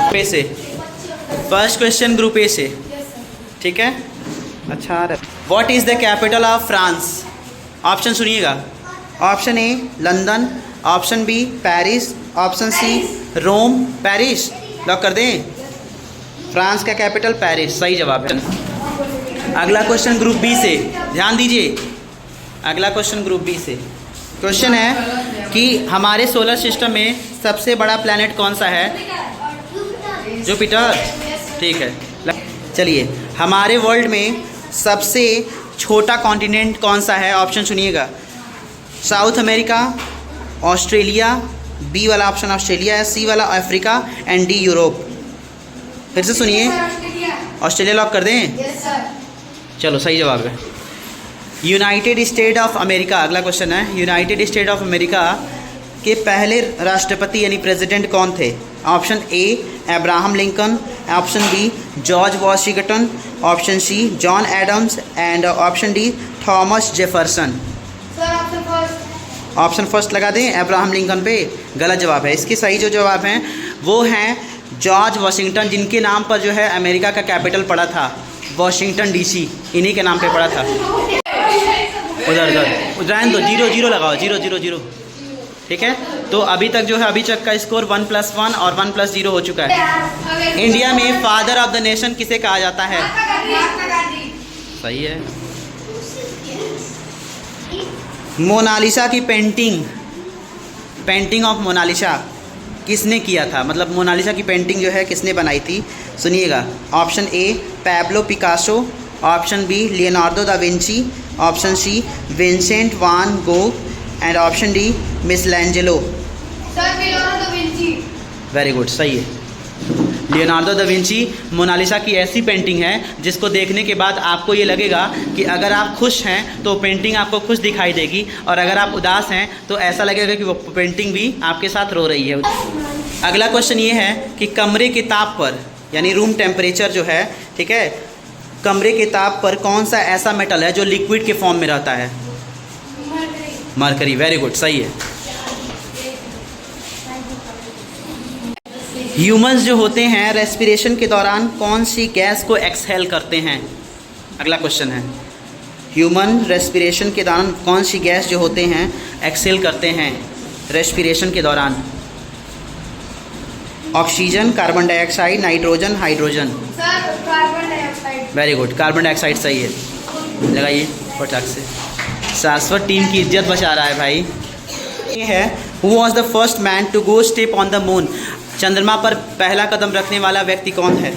पे से first question group A से, ठीक है। अच्छा, what is the capital of France? Option सुनिएगा। Option A London, option B Paris, option C Rome. Paris lock कर दें। फ्रांस का कैपिटल पेरिस, सही जवाब है। अगला क्वेश्चन ग्रुप बी से, ध्यान दीजिए। अगला क्वेश्चन ग्रुप बी से क्वेश्चन है कि हमारे सोलर सिस्टम में सबसे बड़ा प्लैनेट कौन सा है? जुपिटर, ठीक है। चलिए, हमारे वर्ल्ड में सबसे छोटा कॉन्टिनेंट कौन सा है? ऑप्शन सुनिएगा। साउथ अमेरिका, ऑस्ट्रेलिया, बी वाला ऑप्शन ऑस्ट्रेलिया है, सी वाला अफ्रीका एंड डी यूरोप। फिर से सुनिए। ऑस्ट्रेलिया लॉक कर दें? चलो, सही जवाब है। यूनाइटेड स्टेट ऑफ अमेरिका, अगला क्वेश्चन है। यूनाइटेड स्टेट ऑफ अमेरिका के पहले राष्ट्रपति यानी प्रेसिडेंट कौन थे? Option A Abraham Lincoln, option B George Washington, option C John Adams and option D Thomas Jefferson. Option first लगा दें अब्राहम लिंकन पे, गलत जवाब है। इसके सही जो जवाब हैं वो हैं जॉर्ज वॉशिंगटन, जिनके नाम पर जो है अमेरिका का कैपिटल पड़ा था, वॉशिंगटन डीसी, इन्हीं के नाम पे पड़ा था। उधर रहने दो, 0-0 लगाओ, 0-0-0, ठीक है। तो अभी तक जो है अभी तक का स्कोर 1+1 और 1+0 हो चुका है। इंडिया में फादर ऑफ द नेशन किसे कहा जाता है? सही है। मोनालिसा की पेंटिंग ऑफ मोनालिसा किसने किया था? मतलब मोनालिसा की पेंटिंग जो है किसने बनाई थी? सुनिएगा। Option A Pablo Picasso, option B Leonardo da Vinci, option C Vincent van Gogh and option D Michelangelo. Very good, सही है। लियोनार्डो दा विंची मोनालिसा की ऐसी पेंटिंग है जिसको देखने के बाद आपको ये लगेगा कि अगर आप खुश हैं तो पेंटिंग आपको खुश दिखाई देगी, और अगर आप उदास हैं तो ऐसा लगेगा कि वो पेंटिंग भी आपके साथ रो रही है। अगला क्वेश्चन ये है कि कमरे के ताप पर, यानी रूम टेम्परेचर जो है, ठीक है, कमरे के ताप पर कौन सा ऐसा मेटल है जो लिक्विड के फॉर्म में रहता है? मरकरी। वेरी गुड, सही है। ह्यूमंस जो होते हैं रेस्पिरेशन के दौरान कौन सी गैस को एक्सहेल करते हैं? अगला क्वेश्चन है। ह्यूमन रेस्पिरेशन के दौरान कौन सी गैस जो होते हैं एक्सहेल करते हैं रेस्पिरेशन के दौरान? Oxygen, carbon dioxide, nitrogen, hydrogen. Carbon dioxide. Very good, carbon dioxide सही है। लगाइए फटाक से। शाश्वत टीम की इज्जत बचा रहा है भाई। ये है who was the first man to go step on the moon? चंद्रमा पर पहला कदम रखने वाला व्यक्ति कौन है?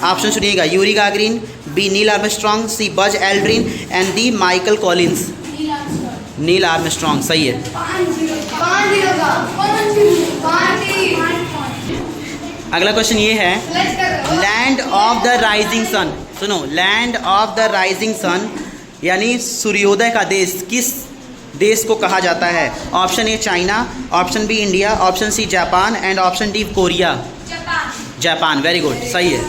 ऑप्शन सुनिएगा। Yuri Gagarin, B Neil Armstrong, C Buzz Aldrin and D Michael Collins. Neil Armstrong, सही है। अगला क्वेश्चन ये है, land of the rising sun, सुनो, land of the rising sun यानी सूर्योदय का देश किस देश को कहा जाता है? Option A China, option B India, option C Japan and option D Korea. Japan, very good, सही है।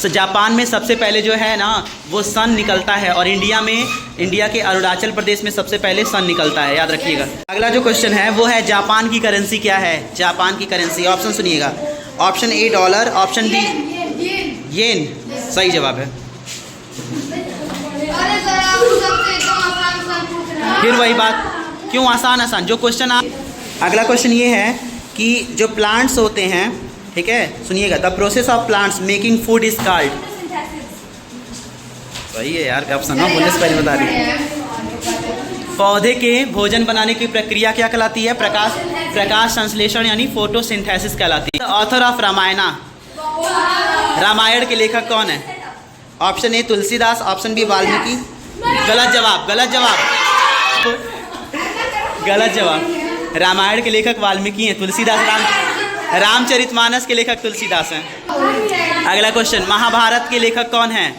तो जापान में सबसे पहले जो है ना वो सन निकलता है, और इंडिया के अरुणाचल प्रदेश में सबसे पहले सन निकलता है, याद रखिएगा। अगला जो क्वेश्चन है वो है जापान की करेंसी क्या है? जापान की करेंसी, ऑप्शन सुनिएगा। Option A dollar, option B yen, सही जवाब है। फिर वही बात, क्यों आसान जो क्वेश्चन अगला क्वेश्चन ये है कि जो प्लांट्स होते हैं, ठीक है, सुनिएगा। The process of plants making food is called. सही है यार, आप सुनो, बोलने से पहले बता रही। पौधे के भोजन बनाने की प्रक्रिया क्या कहलाती है? प्रकाश संश्लेषण यानी फोटोसिंथेसिस कहलाती है। ऑथर ऑफ रामायणा, रामायण के लेखक कौन है? Option A Tulsidas, option B Valmiki. गलत जवाब, गलत जवाब, गलत जवाब। रामायण के लेखक वाल्मीकि हैं, तुलसीदास रामचरितमानस के लेखक तुलसीदास हैं। अगला क्वेश्चन, महाभारत के लेखक कौन हैं?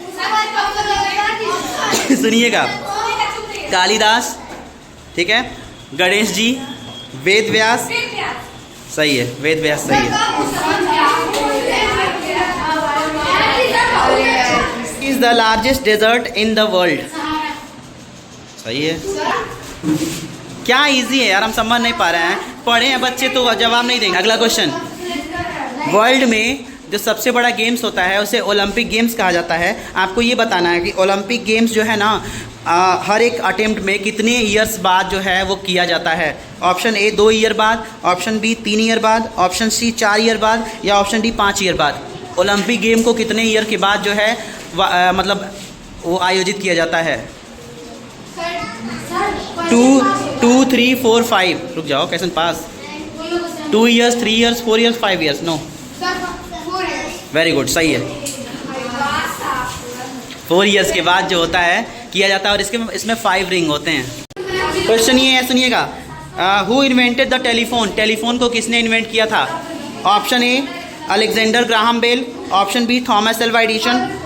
सुनिएगा। कालिदास, ठीक है, गणेश जी, वेद व्यास, सही है, वेद व्यास सही है। Is the largest desert in the world, सही है। क्या इजी है यार, हम समझ नहीं पा रहे हैं, पढ़े हैं बच्चे तो जवाब नहीं देंगे। अगला क्वेश्चन, वर्ल्ड में जो सबसे बड़ा गेम्स होता है उसे ओलंपिक गेम्स कहा जाता है। आपको ये बताना है कि ओलंपिक गेम्स जो है ना हर एक अटेम्प्ट में कितने ईयर्स बाद जो है वो किया जाता है। ऑप्शन ए 2 ईयर बाद, ऑप्शन बी 3 ईयर बाद, ऑप्शन सी 4 ईयर बाद या ऑप्शन डी 5 ईयर बाद। ओलंपिक गेम को कितने ईयर के बाद जो है मतलब वो आयोजित किया जाता है। 2, 3, 4, 5। रुक जाओ, question pass. 2 years, 3 years, 4 years, 5 years. No, very good, सही है। 4 ईयर्स के बाद जो होता है किया जाता है और इसमें 5 रिंग होते हैं। क्वेश्चन ये है, सुनिएगा। Who invented the telephone? Telephone को किसने इन्वेंट किया था? Option A Alexander Graham Bell, option B Thomas Alva Edison,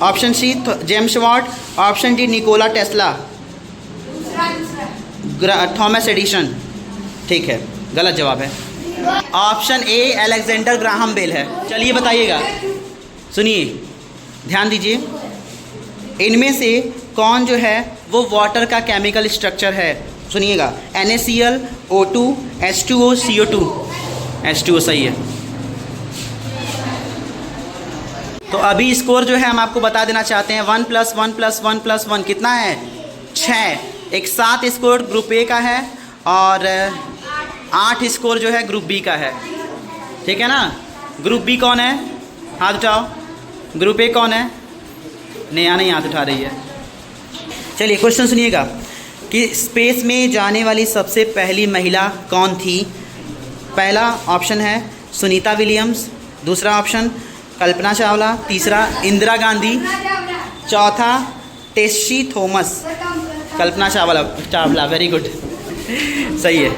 option C James Watt, option D Nikola Tesla. Thomas Edison ठीक है, गलत जवाब है। Option A Alexander Graham Bell है। चलिए बताइएगा, सुनिए, ध्यान दीजिए। इनमें से कौन जो है वो वाटर का केमिकल स्ट्रक्चर है? सुनिएगा, NaCl, O2, H2O, CO2। H2O सही है। तो अभी स्कोर जो है हम आपको बता देना चाहते हैं। 1 + 1 + 1 + 1 कितना है? 6। एक 7 स्कोर ग्रुप ए का है और 8 स्कोर जो है ग्रुप बी का है। ठीक है ना? ग्रुप बी कौन है? हाथ उठाओ। ग्रुप ए कौन है? नेहा नहीं हाथ उठा रही है। चलिए क्वेश्चन सुनिएगा कि स्पेस में जाने वाली सबसे पहली महिला कौन थी? पहला ऑप्शन है सुनीता विलियम्स, दूसरा ऑप्शन कल्पना चावला, तीसरा इंदिरा गांधी, चौथा Tessy Thomas. Kalpana Chawla, very good, सही है।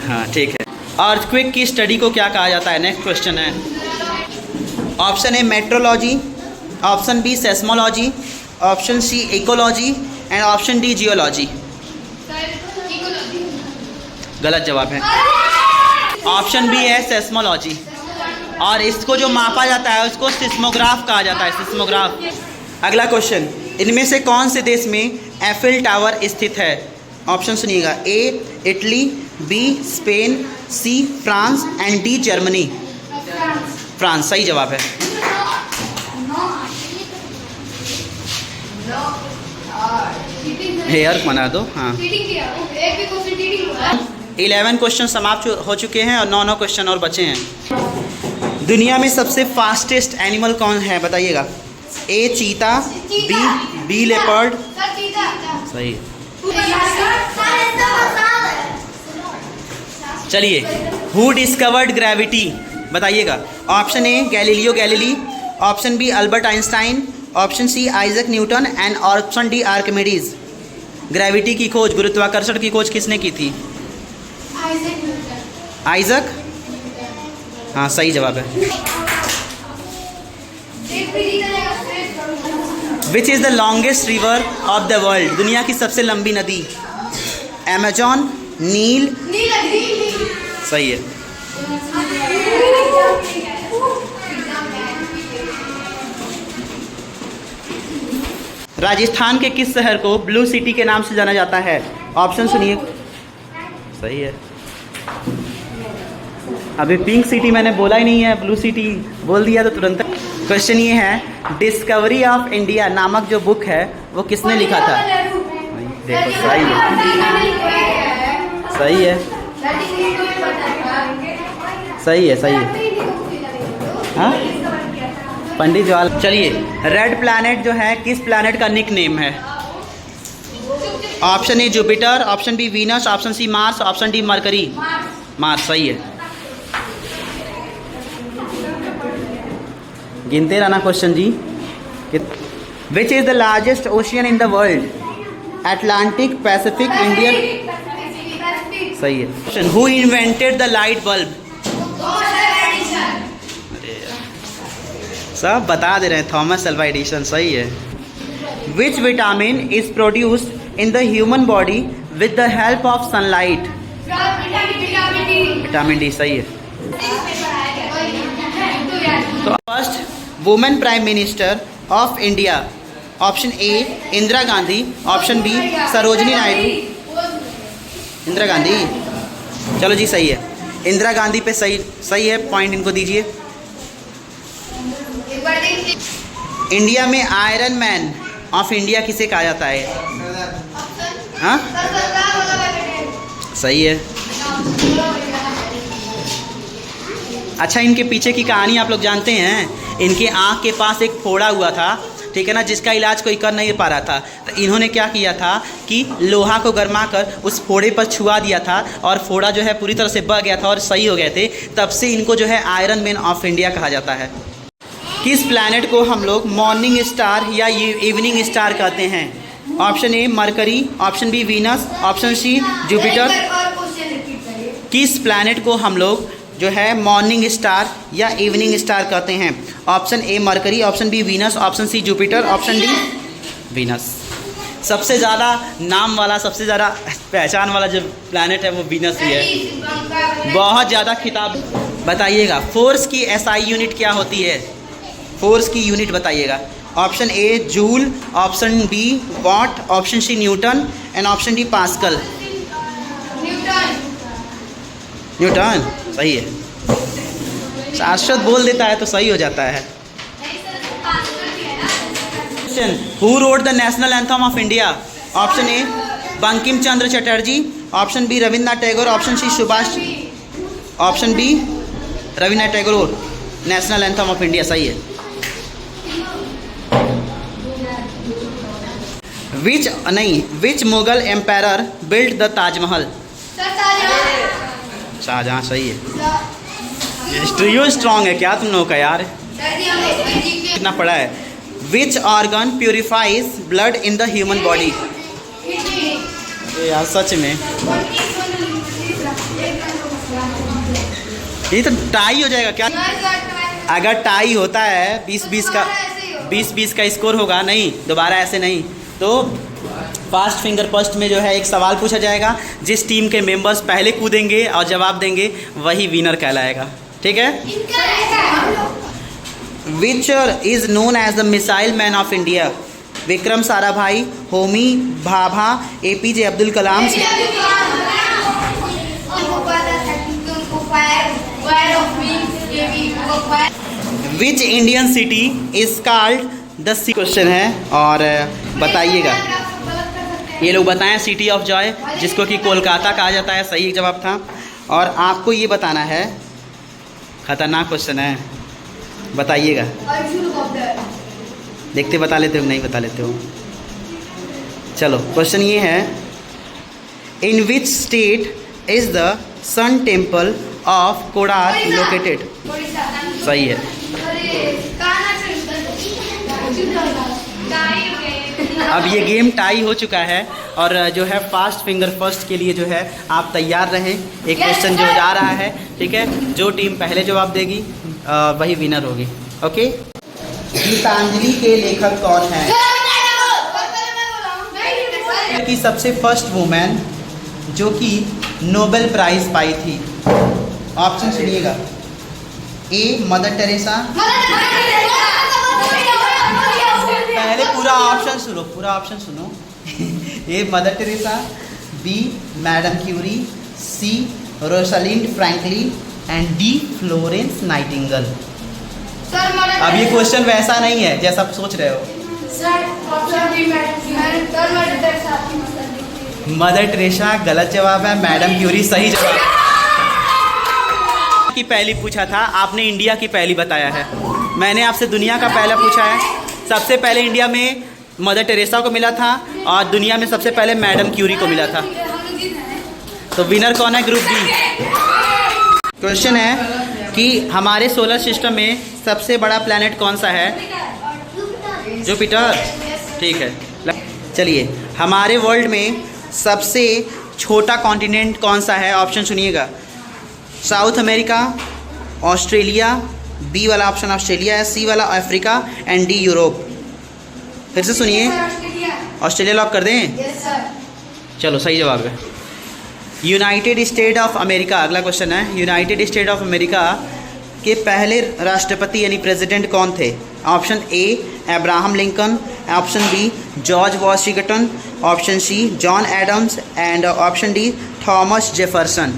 हाँ ठीक है। अर्थक्वेक की स्टडी को क्या कहा जाता है? नेक्स्ट क्वेश्चन है। Option A meteorology, option B seismology, option C ecology and option D geology. गलत जवाब है। ऑप्शन बी है सेस्मोलॉजी और इसको जो मापा जाता है उसको सिस्मोग्राफ कहा जाता है, सिस्मोग्राफ। अगला क्वेश्चन, इनमें से कौन से देश में एफिल टावर स्थित है? ऑप्शन सुनिएगा, A Italy, B Spain, C France and D Germany. France सही जवाब है। हेयर बना दो। हाँ, 11 क्वेश्चन समाप्त हो चुके हैं और 9 क्वेश्चन और बचे हैं। दुनिया में सबसे फास्टेस्ट एनिमल कौन है बताइएगा? ए चीता, बी लेपर्ड। सही। चलिए, हु डिस्कवर्ड ग्रेविटी बताइएगा? Option A Galileo Galilei, option B Albert Einstein, option C Isaac Newton and option D Archimedes. Gravity की खोज, गुरुत्वाकर्षण की खोज किसने की थी? आइजक। हाँ सही जवाब है। Which is the longest river of the world? दुनिया की सबसे लंबी नदी? अमेजॉन, नील। सही है। राजस्थान के किस शहर को ब्लू सिटी के नाम से जाना जाता है? ऑप्शन सुनिए। सही है। अभी पिंक सिटी मैंने बोला ही नहीं है, ब्लू सिटी बोल दिया तो तुरंत। क्वेश्चन ये है, डिस्कवरी ऑफ इंडिया नामक जो बुक है वो किसने लिखा था? देखो सही है, सही है, सही है, सही है। हाँ, पंडित जवाहरलाल। चलिए, रेड प्लैनेट जो है किस प्लैनेट का निक नेम है? Option A Jupiter, option B Venus, option C Mars, option D Mercury. Mars सही है। गिनते रहना question ji. Which is the largest ocean in the world? Atlantic, Pacific, Indian. सही है। Question, who invented the light bulb? सब बता दे रहे हैं, थॉमस एल्वा एडिसन। सही है। Which vitamin is produced in the human body with the help of sunlight? Vitamin D. सही है। तो first women prime minister of India? Option A Indira Gandhi, option B Sarojini Naidu. Indira Gandhi. चलो जी, सही है। इंदिरा गांधी पे सही सही है, पॉइंट इनको दीजिए। एक बार देखिए। इंडिया में आयरन मैन ऑफ इंडिया किसे कहा जाता है? हाँ, सही है। अच्छा, इनके पीछे की कहानी आप लोग जानते हैं? इनके आँख के पास एक फोड़ा हुआ था, ठीक है ना, जिसका इलाज कोई कर नहीं पा रहा था। तो इन्होंने क्या किया था कि लोहा को गरमा कर उस फोड़े पर छुआ दिया था और फोड़ा जो है पूरी तरह से बह गया था और सही हो गए थे। तब से इनको जो है आयरन मैन ऑफ इंडिया कहा जाता है। किस प्लैनेट को हम लोग मॉर्निंग स्टार या इवनिंग स्टार कहते हैं? Option A Mercury, option B Venus, option C Jupiter. किस प्लैनेट को हम लोग जो है मॉर्निंग स्टार या इवनिंग स्टार कहते हैं? Option A Mercury, option B Venus, option C Jupiter, option D Venus. सबसे ज़्यादा नाम वाला, सबसे ज़्यादा पहचान वाला जो प्लैनेट है वो वीनस ही है। बहुत ज़्यादा खिताब। बताइएगा फोर्स की एसआई यूनिट क्या होती है? फोर्स की यूनिट बताइएगा। Option A joule, option B watt, option C Newton and option D Pascal. Newton सही है। शाश्वत बोल देता है तो सही हो जाता है। Who wrote the national anthem of India? Option A Bankim Chandra Chatterjee, option B Rabindranath Tagore, option C Subhash, option B Rabindranath Tagore. National anthem of India सही है। Which Mughal empire built the Taj Mahal? Shah Jahan सही है। हिस्ट्रियो स्ट्रॉन्ग है क्या तुम लोगों का यार? कितना पढ़ा है? Which organ purifiers blood in the human body? यार सच में ये तो टाई हो जाएगा क्या? अगर टाई होता है 20-20 का स्कोर होगा, नहीं दोबारा ऐसे नहीं, तो फास्ट फिंगर फर्स्ट में जो है एक सवाल पूछा जाएगा। जिस टीम के मेंबर्स पहले कूदेंगे और जवाब देंगे वही विनर कहलाएगा, ठीक है? Which is known as the missile man of India? Vikram Sarabhai, Homi Bhabha, APJ Abdul Kalam. Which Indian city is called the sea? Question है और बताइएगा। ये लोग बताएं सिटी ऑफ जॉय, जिसको कि कोलकाता कहा जाता है, सही जवाब था। और आपको ये बताना है, खतरनाक क्वेश्चन है, बताइएगा। देखते बता लेते हो नहीं बता लेते हो? चलो क्वेश्चन ये है, in which state is the sun temple of Konark located? सही है। अब ये गेम टाई हो चुका है और जो है फास्ट फिंगर फर्स्ट के लिए जो है आप तैयार रहें। एक क्वेश्चन जो जा रहा है, ठीक है, जो टीम पहले जवाब देगी वही विनर होगी। ओके। गीतांजलि के लेखक कौन है? की सबसे फर्स्ट वुमेन जो कि नोबेल प्राइज पाई थी। ऑप्शन सुनिएगा। ए मदर टेरेसा, पहले पूरा ऑप्शन सुनो। A Mother Teresa, B madam Curie, C Rosalind Franklin and D Florence Nightingale. अब ये क्वेश्चन वैसा नहीं है जैसा आप सोच रहे हो। मदर टेरेसा गलत जवाब है, मैडम क्यूरी सही जवाब। की पहली पूछा था आपने, इंडिया की पहली बताया है। मैंने आपसे दुनिया का पहला पूछा है। सबसे पहले इंडिया में मदर टेरेसा को मिला था और दुनिया में सबसे पहले मैडम क्यूरी को मिला था। तो विनर कौन है? Group B. क्वेश्चन है कि हमारे सोलर सिस्टम में सबसे बड़ा प्लैनेट कौन सा है? जुपिटर, ठीक है। चलिए, हमारे वर्ल्ड में सबसे छोटा कॉन्टिनेंट कौन सा है? ऑप्शन सुनिएगा। साउथ अमेरिका, ऑस्ट्रेलिया, बी वाला ऑप्शन ऑस्ट्रेलिया है, सी वाला अफ्रीका एंड डी यूरोप। फिर से सुनिए, ऑस्ट्रेलिया लॉक कर दें? चलो सही जवाब है। यूनाइटेड स्टेट ऑफ अमेरिका, अगला क्वेश्चन है। यूनाइटेड स्टेट ऑफ अमेरिका के पहले राष्ट्रपति यानी प्रेसिडेंट कौन थे? Option A Abraham Lincoln, option B George Washington, option C John Adams and option D Thomas Jefferson.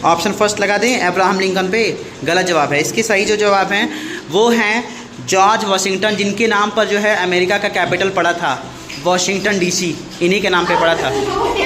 Option first लगा दें अब्राहम लिंकन पे, गलत जवाब है। इसके सही जो जवाब हैं वो हैं जॉर्ज वाशिंगटन, जिनके नाम पर जो है अमेरिका का कैपिटल पड़ा था, वाशिंगटन डीसी, इन्हीं के नाम पे पड़ा था।